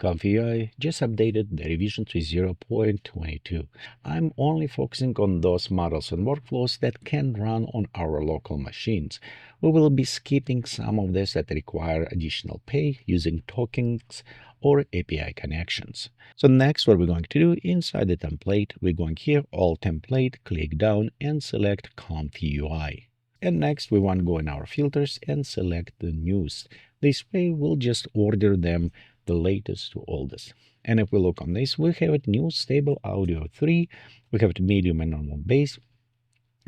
ComfyUI just updated the revision to 0.22. I'm only focusing on those models and workflows that can run on our local machines. We will be skipping some of this that require additional pay using tokens or API connections. So next, what we're going to do inside the template, we're going here, all template, click down and select ComfyUI. And next, we want to go in our filters and select the news. This way, we'll just order them the latest to oldest. And if we look on this, we have it new stable audio 3, we have it medium and normal bass,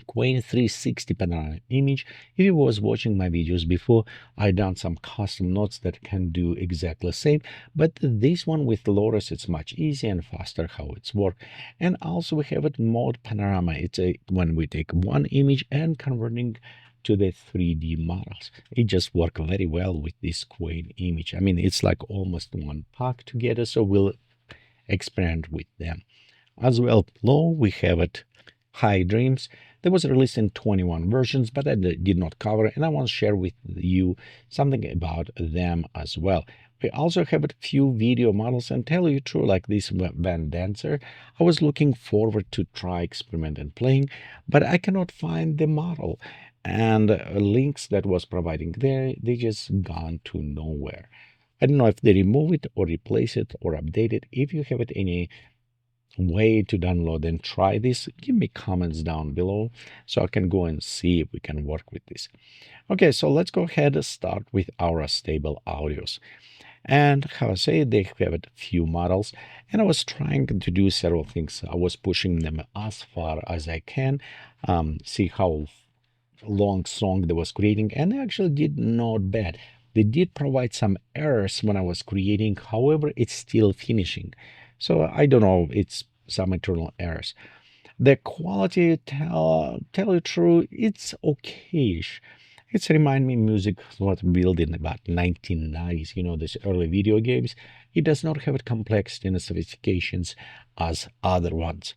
Qwen 360 panoramic image. If you was watching my videos before, I done some custom notes that can do exactly the same, but this one with LoRa's, it's much easier and faster how it's work. And also we have it mode panorama. It's when we take one image and converting to the 3D models. It just work very well with this Qwen image. I mean, it's like almost one pack together, so we'll experiment with them. As well below, we have it High Dreams. That was released in 21 versions, but I did not cover, and I want to share with you something about them as well. We also have a few video models, and tell you true, like this band dancer, I was looking forward to try experiment and playing, but I cannot find the model. And links that was providing there, they just gone to nowhere. I don't know if they remove it or replace it or update it. If you have it any way to download and try this, give me comments down below so I can go and see if we can work with this. Okay, so let's go ahead and start with our stable audios. And how I say, they have a few models, and I was trying to do several things. I was pushing them as far as I can, see how long song they was creating, and they actually did not bad. They did provide some errors when I was creating, however, it's still finishing. So I don't know, it's some internal errors. The quality, tell you true, it's okayish. It's remind me music was built in about 1990s, you know, these early video games. It does not have complexity and sophistications as other ones.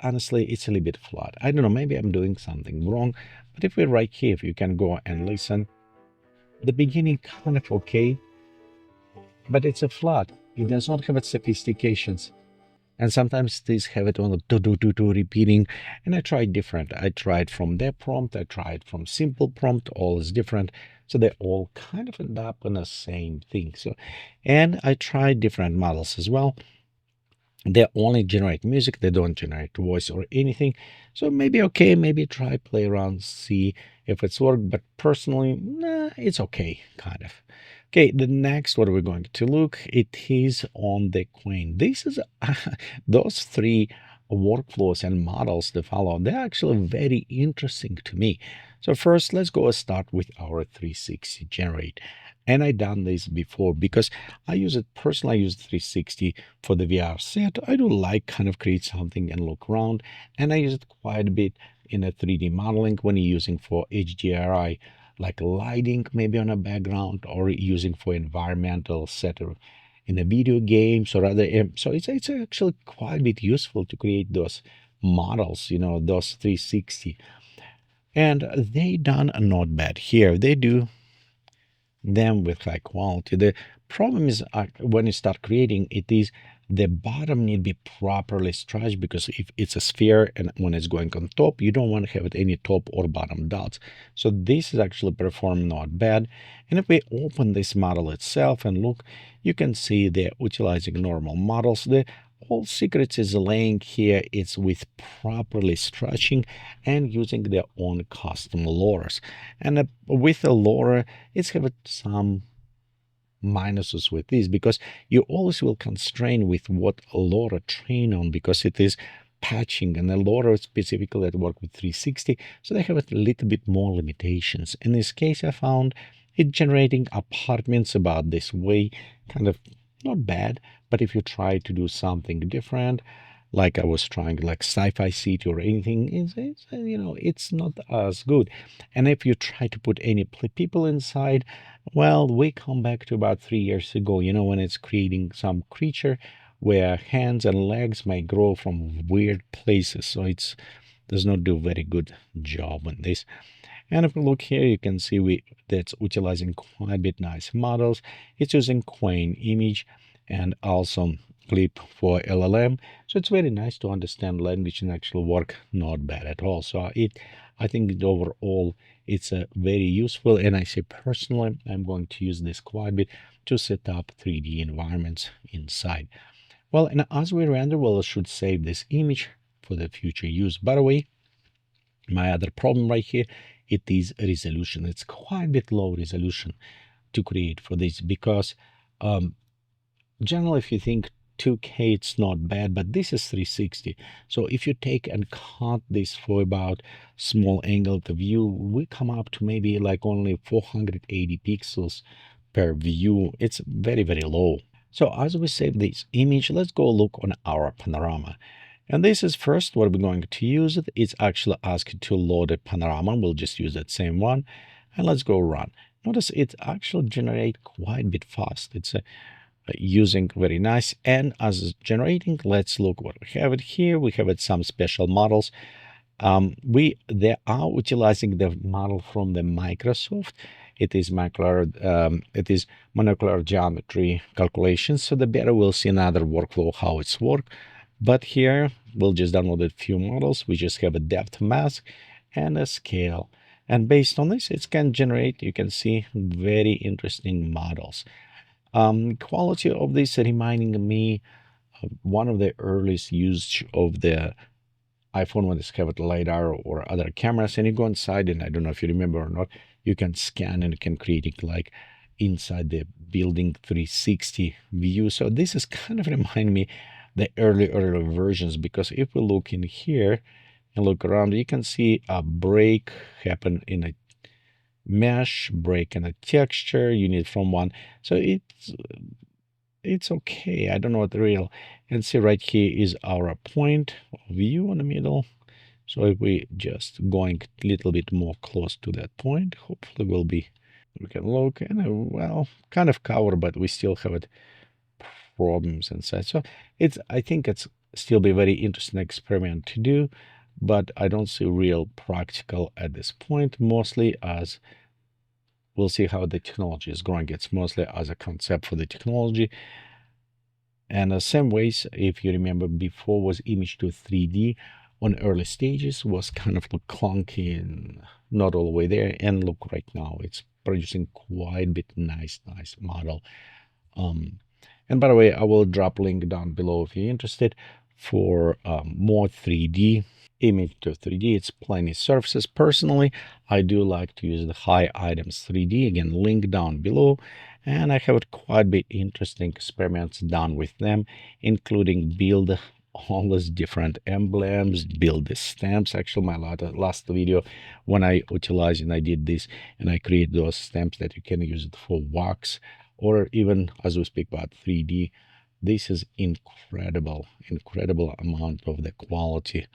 Honestly, it's a little bit flat. I don't know, maybe I'm doing something wrong, but if we're right here, if you can go and listen, the beginning kind of okay, but it's a flat. It does not have its sophistications. And sometimes these have it on the repeating. And I tried different. I tried from their prompt, I tried from simple prompt, all is different. So they all kind of end up in the same thing. So, and I tried different models as well. They only generate music, they don't generate voice or anything. So maybe okay, maybe try play around, see if it's worked. But personally, nah, it's okay, kind of. Okay, the next what we're going to look, it is on the Qwen. This is those three workflows and models to follow. They're actually very interesting to me. So first, let's go start with our 360 generate. And I done this before because I use it personally. I use 360 for the VR set. I do like kind of create something and look around, and I use it quite a bit in a 3D modeling when you're using for HDRI, like lighting maybe on a background, or using for environmental setup in the video games or other. So it's actually quite a bit useful to create those models, you know, those 360. And they done not bad here. They do them with high quality. The problem is when you start creating it is the bottom need to be properly stretched, because if it's a sphere and when it's going on top, you don't want to have it any top or bottom dots. So this is actually performed not bad. And if we open this model itself and look, you can see they're utilizing normal models. The whole secret is laying here. It's with properly stretching and using their own custom LoRa's. And with the LoRa, it's have some minuses with this, because you always will constrain with what LoRa train on, because it is patching, and the LoRa specifically that work with 360, so they have a little bit more limitations. In this case, I found it generating apartments about this way, kind of not bad. But if you try to do something different, like I was trying, like sci-fi city or anything, it's you know, it's not as good. And if you try to put any people inside, well, we come back to about 3 years ago, you know, when it's creating some creature where hands and legs may grow from weird places. So it's does not do very good job on this. And if we look here, you can see that's utilizing quite a bit nice models. It's using Qwen image. and also clip for LLM. So it's very nice to understand language and actual work, not bad at all. So I think overall it's a very useful, and I say personally, I'm going to use this quite a bit to set up 3D environments inside. Well, and as we render, well, I should save this image for the future use. By the way, my other problem right here, it is resolution. It's quite a bit low resolution to create for this because generally if you think 2K, it's not bad, but this is 360. So if you take and cut this for about small angle to view, we come up to maybe like only 480 pixels per view. It's very, very low. So as we save this image, let's go look on our panorama. And this is first what we're going to use. It's actually asked to load a panorama. We'll just use that same one. And let's go run. Notice it actually generate quite a bit fast. It's using very nice. And as generating, let's look what we have it here. We have it some special models. They are utilizing the model from the Microsoft. It is monocular geometry calculations. So the better we'll see another workflow how it's work. But here we'll just download a few models. We just have a depth mask and a scale. And based on this, it can generate, you can see, very interesting models. Quality of this reminding me of one of the earliest use of the iPhone when it's have LiDAR or other cameras, and you go inside, and I don't know if you remember or not, you can scan and it can create it like inside the building 360 view. So this is kind of remind me the early versions, because if we look in here and look around, you can see a break happen in a mesh, break in a texture you need from one. So it's okay. I don't know what the real. And see right here is our point of view in the middle. So if we just going a little bit more close to that point, hopefully we can look, and well, kind of cover, but we still have it problems inside. So I think it's still be very interesting experiment to do, but I don't see real practical at this point, mostly as we'll see how the technology is growing. It's mostly as a concept for the technology. And the same ways, if you remember before, was image to 3D on early stages was kind of look clunky and not all the way there. And look right now, it's producing quite a bit nice model. And by the way, I will drop link down below if you're interested for more 3D image to 3D. It's plenty surfaces. Personally, I do like to use the high items 3D. Again, link down below. And I have quite a bit interesting experiments done with them, including build all these different emblems, build the stamps. Actually, my last video when I utilized and I did this, and I create those stamps that you can use it for wax, or even as we speak about 3D. This is incredible amount of the quality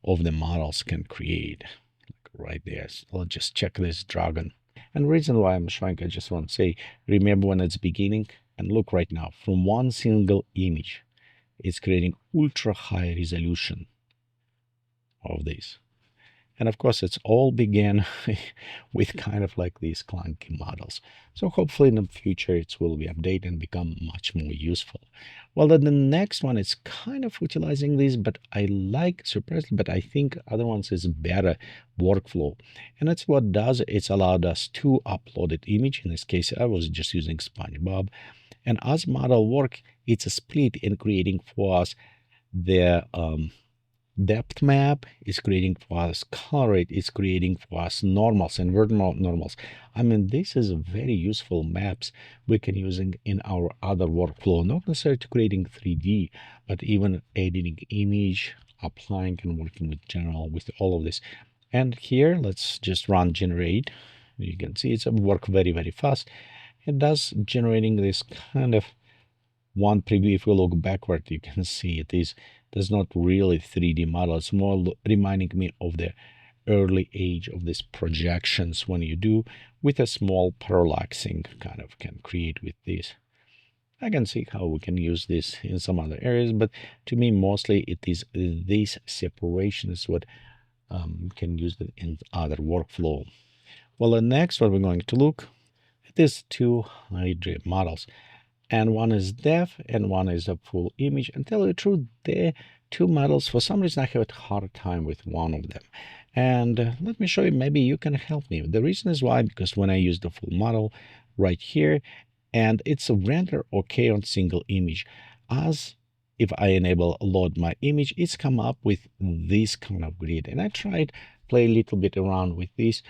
of the models can create. Like right there. So let's just check this dragon. And the reason why I'm showing, I just want to say, remember when it's beginning, and look right now, from one single image, it's creating ultra high resolution of this. And of course, it's all began with kind of like these clunky models. So hopefully in the future, it will be updated and become much more useful. Well, then the next one is kind of utilizing this, but I like surprisingly, but I think other ones is better workflow. And that's what does, it's allowed us to upload an image. In this case, I was just using SpongeBob. And as model work, it's a split in creating for us the depth map, is creating for us color rate, is creating for us normals and vertical normals. I mean, this is very useful maps we can use in our other workflow, not necessarily to creating 3D, but even editing image, applying and working with general with all of this. And here, let's just run generate. You can see it's a work very fast. It does generating this kind of one preview. If we look backward, you can see there's not really 3D model. It's more reminding me of the early age of these projections when you do with a small parallaxing kind of can create with this. I can see how we can use this in some other areas, but to me, mostly it is this separation is what can use it in other workflow. Well, the next what we're going to look at is two Hydra models. and one is depth and one is a full image. And tell you the truth, the two models, for some reason I have a hard time with one of them. And let me show you, maybe you can help me. The reason is why, because when I use the full model right here, and it's a render okay on single image, as if I enable load my image, it's come up with this kind of grid. And I tried play a little bit around with this.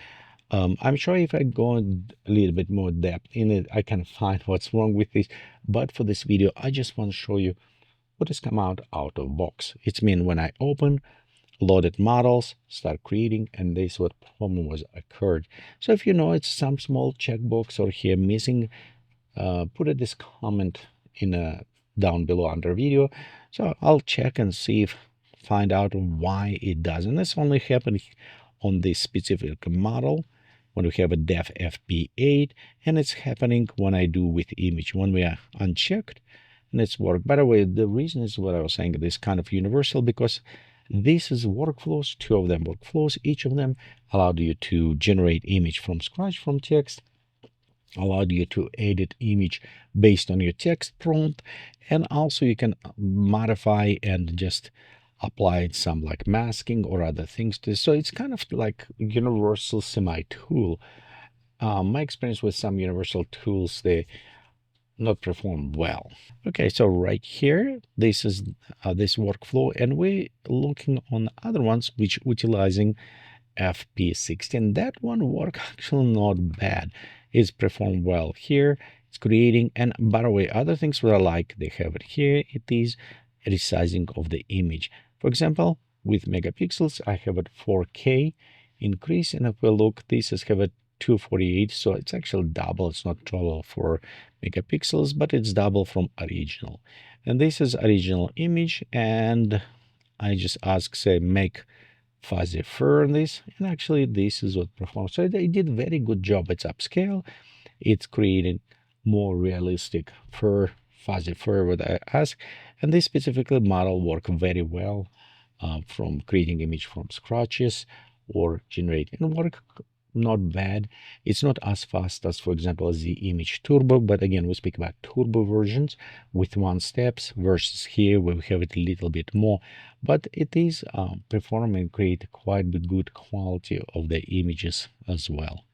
I'm sure if I go a little bit more depth in it, I can find what's wrong with this. But for this video, I just want to show you what has come out of box. It's mean when I open loaded models, start creating, and this is what problem was occurred. So if you know it's some small checkbox or here missing, put this comment in down below under video. So I'll check and see if find out why it doesn't. This only happened on this specific model when we have a Def FP8, and it's happening when I do with image when we are unchecked and it's work. By the way, the reason is what I was saying, this kind of universal, because this is workflows, two of them workflows, each of them allowed you to generate image from scratch from text, allowed you to edit image based on your text prompt, and also you can modify and just apply some like masking or other things to this. So it's kind of like universal semi tool. My experience with some universal tools, they not perform well. Okay, so right here, this is this workflow, and we're looking on other ones which utilizing FP6. That one work actually not bad. It's performed well here. It's creating, and by the way, other things what I like, they have it here. It is resizing of the image. For example, with megapixels, I have it 4K increase, and if we look, this is have it 248, so it's actually double. It's not 4 megapixels, but it's double from original. And this is original image, and I just ask, say, make fuzzy fur on this, and actually this is what performs. So they did very good job. It's upscale, it's creating more realistic fur, fuzzy fur what I ask, and this specifically model work very well from creating image from scratches or generating, and work not bad. It's not as fast as, for example, as the image turbo, but again, we speak about turbo versions with 1 steps versus here where we have it a little bit more, but it is performing and create quite a good quality of the images as well.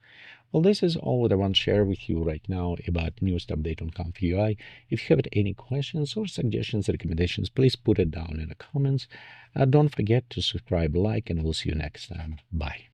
Well, this is all what I want to share with you right now about newest update on ComfyUI. If you have any questions or suggestions, recommendations, please put it down in the comments. Don't forget to subscribe, like, and we'll see you next time. Bye.